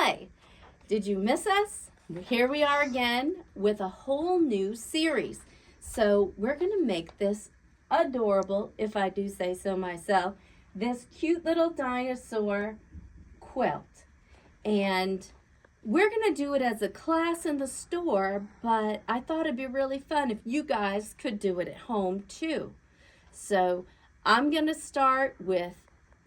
Hi! Did you miss us? Here we are again with a whole new series. So we're going to make this adorable, if I do say so myself, this cute little dinosaur quilt. And we're going to do it as a class in the store, but I thought it'd be really fun if you guys could do it at home too. So I'm going to start with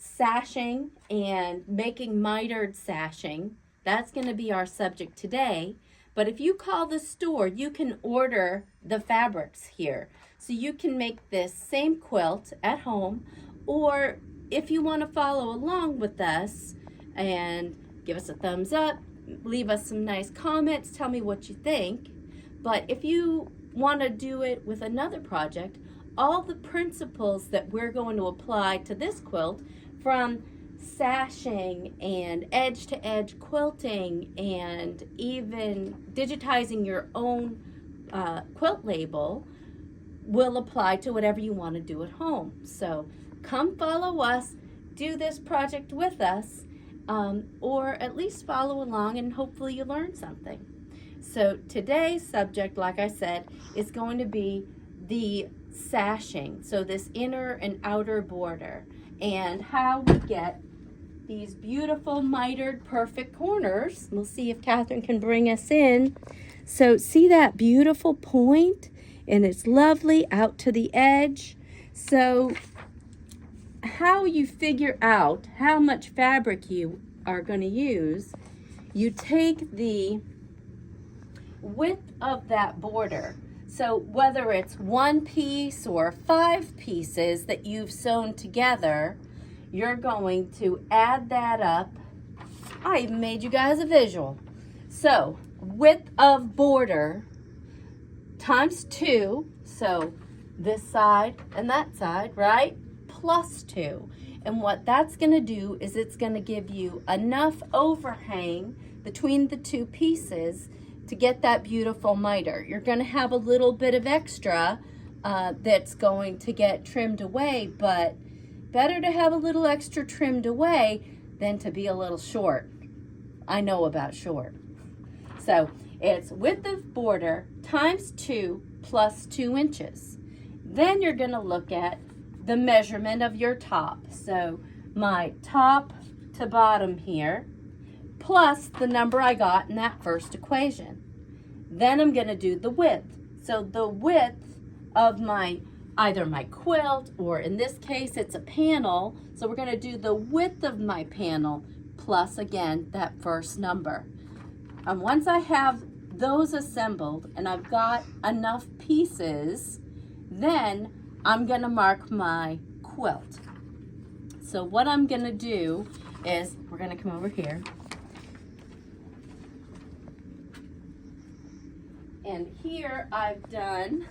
sashing and making mitered sashing. That's going to be our subject today. But if you call the store, you can order the fabrics here. So you can make this same quilt at home, or if you want to follow along with us and give us a thumbs up, leave us some nice comments, tell me what you think. But if you want to do it with another project, all the principles that we're going to apply to this quilt, from sashing and edge-to-edge quilting and even digitizing your own quilt label, will apply to whatever you want to do at home. So come follow us, do this project with us, or at least follow along and hopefully you learn something. So today's subject, like I said, is going to be the sashing, so this inner and outer border, and how we get these beautiful mitered perfect corners. We'll see if Catherine can bring us in. So see that beautiful point? And it's lovely out to the edge. So how you figure out how much fabric you are going to use, you take the width of that border. So whether it's one piece or 5 pieces that you've sewn together, you're going to add that up. I even made you guys a visual. So width of border times 2, so this side and that side, right? Plus 2. And what that's going to do is it's going to give you enough overhang between the 2 pieces to get that beautiful miter. You're going to have a little bit of extra that's going to get trimmed away, but better to have a little extra trimmed away than to be a little short. I know about short. So it's width of border times 2 plus 2 inches. Then you're going to look at the measurement of your top. So my top to bottom here, plus the number I got in that first equation. Then I'm going to do the width. So the width of either my quilt, or in this case it's a panel, so we're going to do the width of my panel plus again that first number. And once I have those assembled and I've got enough pieces, then I'm going to mark my quilt. So what I'm going to do is, we're going to come over here. And here I've done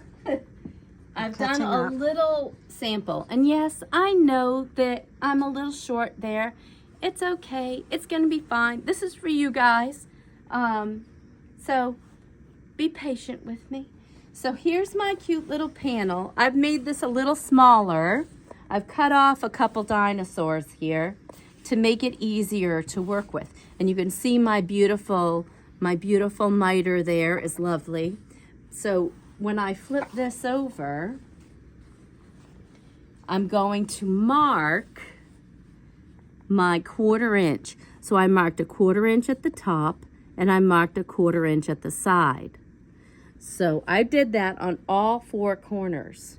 a little sample. And yes, I know that I'm a little short there. It's okay. It's going to be fine. This is for you guys. So be patient with me. So here's my cute little panel. I've made this a little smaller. I've cut off a couple dinosaurs here to make it easier to work with. And you can see my beautiful miter there is lovely. So when I flip this over, I'm going to mark my 1/4 inch. So I marked a 1/4 inch at the top and I marked a 1/4 inch at the side. So I did that on all 4 corners.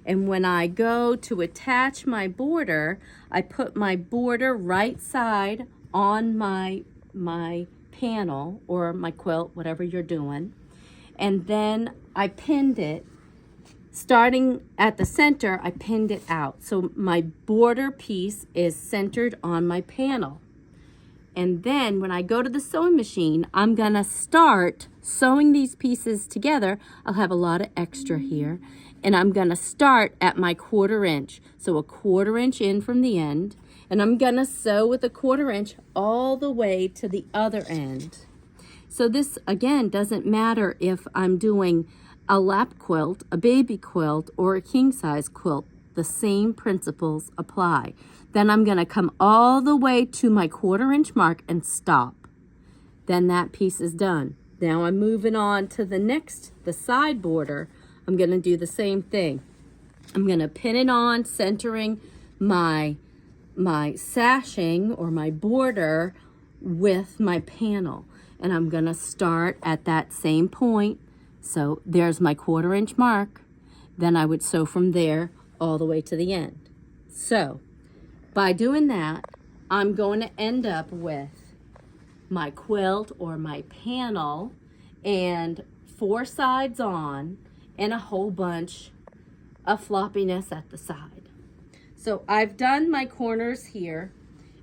And when I go to attach my border, I put my border right side on my panel or my quilt, whatever you're doing. And then I pinned it, starting at the center, I pinned it out. So my border piece is centered on my panel. And then when I go to the sewing machine, I'm gonna start sewing these pieces together. I'll have a lot of extra here. And I'm gonna start at my 1/4 inch. So a 1/4 inch in from the end. And I'm gonna sew with a 1/4 inch all the way to the other end. So this, again, doesn't matter if I'm doing a lap quilt, a baby quilt, or a king size quilt. The same principles apply. Then I'm going to come all the way to my 1/4 inch mark and stop. then that piece is done. Now I'm moving on to the side border. I'm going to do the same thing. I'm going to pin it on, centering my sashing or my border with my panel. And I'm going to start at that same point. So there's my 1/4 inch mark. Then I would sew from there all the way to the end. So by doing that, I'm going to end up with my quilt or my panel and 4 sides on and a whole bunch of floppiness at the side. So I've done my corners here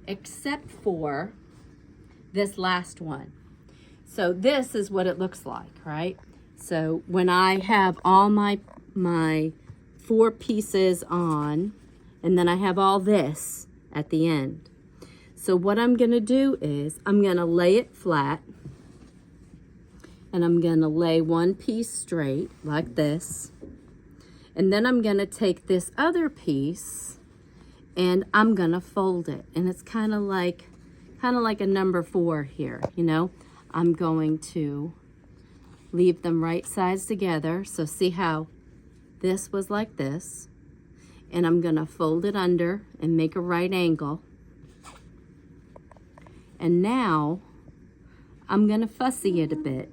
except for this last one. So this is what it looks like, right? So when I have all my 4 pieces on, and then I have all this at the end. So what I'm gonna do is I'm gonna lay it flat, and I'm gonna lay one piece straight like this. And then I'm gonna take this other piece and I'm gonna fold it. And it's kind of like a number 4 here, you know? I'm going to leave them right sides together. So see how this was like this. And I'm gonna fold it under and make a right angle. And now I'm gonna fussy it a bit.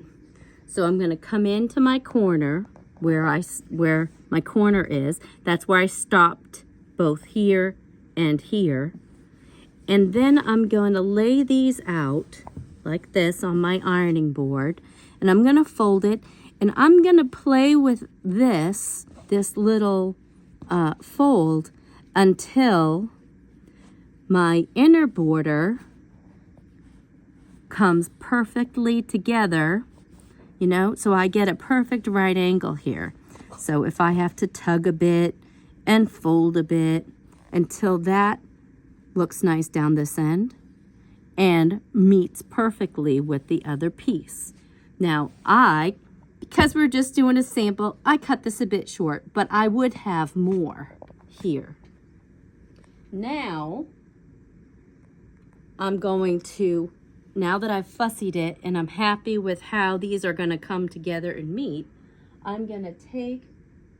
So I'm gonna come into my corner where my corner is. That's where I stopped both here and here. And then I'm going to lay these out like this on my ironing board. And I'm going to fold it. And I'm going to play with this little fold until my inner border comes perfectly together, you know, so I get a perfect right angle here. So if I have to tug a bit and fold a bit until that looks nice down this end and meets perfectly with the other piece. Now because we're just doing a sample, I cut this a bit short, but I would have more here. Now I'm going to, now that I've fussied it and I'm happy with how these are going to come together and meet, I'm going to take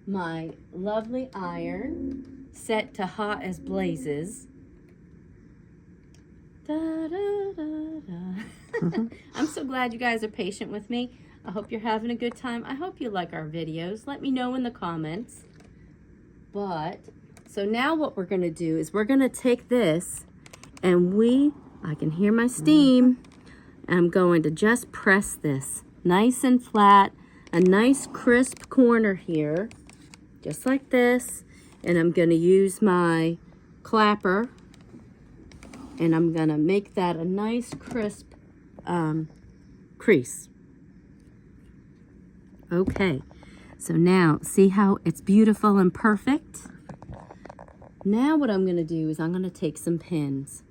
my lovely iron set to hot as blazes. Da, da, da, da. I'm so glad you guys are patient with me. I hope you're having a good time. I hope you like our videos. Let me know in the comments. So now what we're going to do is we're going to take this and I can hear my steam. I'm going to just press this nice and flat, a nice crisp corner here, just like this. And I'm going to use my clapper and I'm going to make that a nice crisp crease. Okay, so now see how it's beautiful and perfect? Now what I'm going to do is I'm going to take some pins.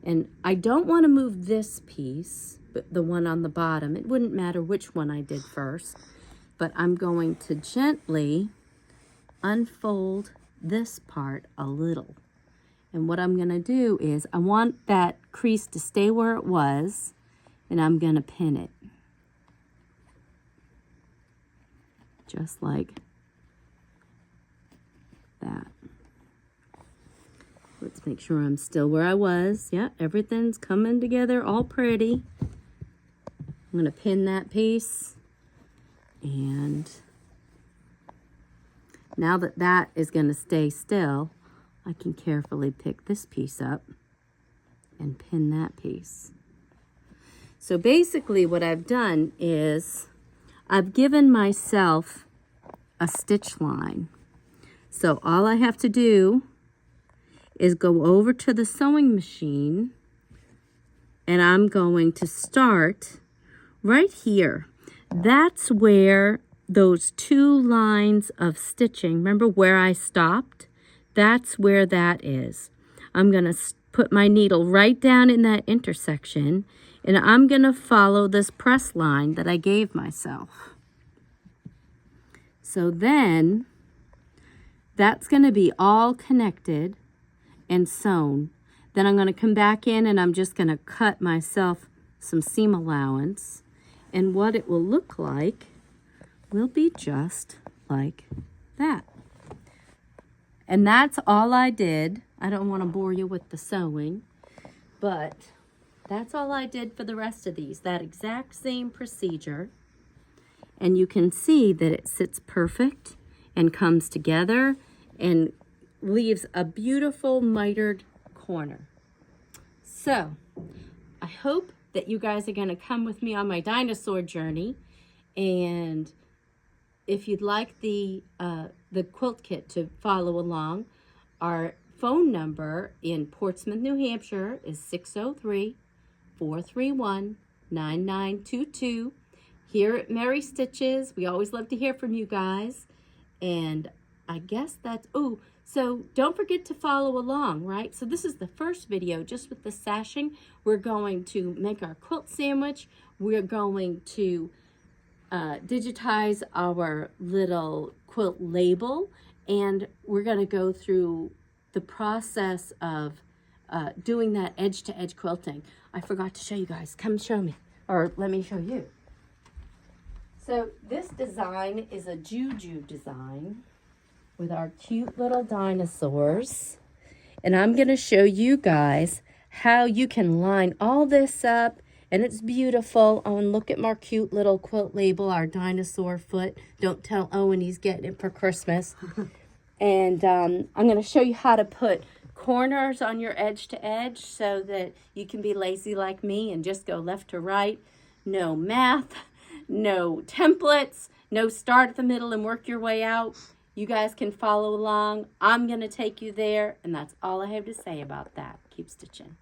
And I don't want to move this piece, but the one on the bottom. It wouldn't matter which one I did first. But I'm going to gently unfold this part a little. And what I'm going to do is I want that crease to stay where it was, and I'm going to pin it. Just like that. Let's make sure I'm still where I was. Yeah, everything's coming together all pretty. I'm going to pin that piece. And now that that is going to stay still, I can carefully pick this piece up and pin that piece. So basically what I've done is I've given myself a stitch line. So all I have to do is go over to the sewing machine and I'm going to start right here. That's where those 2 lines of stitching, remember where I stopped? That's where that is. I'm going to put my needle right down in that intersection and I'm going to follow this press line that I gave myself. So then that's going to be all connected and sewn. Then I'm going to come back in and I'm just going to cut myself some seam allowance, and what it will look like will be just like that. And that's all I did. I don't want to bore you with the sewing, but that's all I did for the rest of these, that exact same procedure. And you can see that it sits perfect and comes together and leaves a beautiful mitered corner. So I hope that you guys are going to come with me on my dinosaur journey. And if you'd like the quilt kit to follow along, our phone number in Portsmouth, New Hampshire is 603-431-9922. Here at Mary Stitches, we always love to hear from you guys. And I guess that's, oh, so don't forget to follow along, right? So this is the first video just with the sashing. We're going to make our quilt sandwich. We're going to digitize our little quilt label, and we're going to go through the process of doing that edge-to-edge quilting. I forgot to show you guys. Come show me, or let me show you. So this design is a juju design with our cute little dinosaurs. And I'm going to show you guys how you can line all this up. And it's beautiful. Oh, and look at my cute little quilt label, our dinosaur foot. Don't tell Owen he's getting it for Christmas. And I'm going to show you how to put corners on your edge to edge so that you can be lazy like me and just go left to right. No math, no templates, no start at the middle and work your way out. You guys can follow along. I'm going to take you there, and that's all I have to say about that. Keep stitching.